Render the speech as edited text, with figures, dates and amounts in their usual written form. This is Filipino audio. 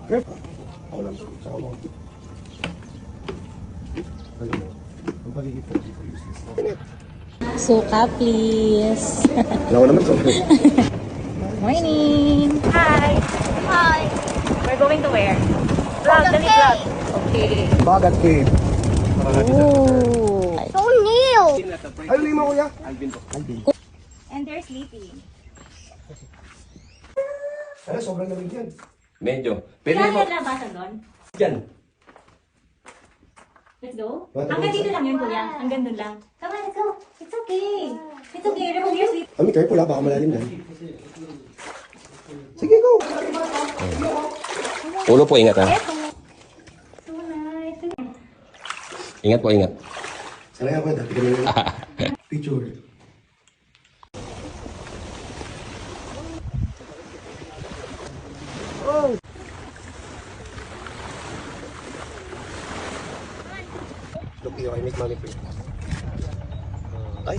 Ako lang. Sa ako. Alam mo, ang pagiging useless. Suka, please. Alam ko naman sa Morning! Hi! Hi! We're going to where? Vlog, dali vlog. Okay. Bagat cave. Ooh. So new! Ay, lima kuya. And they're sleeping. Ay, sobrang lamig yan. Medyo. Pero Kaya yung naglabasan doon? dyan. Let's go? What? Hanggang dito lang yun, kuya. Hanggang doon lang. Come on, let's go. It's okay. It's okay. Remove your sleep. Ami, kayo pula, baka malalim dyan. Sige, go. Ulo po, ingat ha. Eto. So nice. Ingat po, ingat. Sana nga po, dati kami picture. Look here, I make money for you. Ay.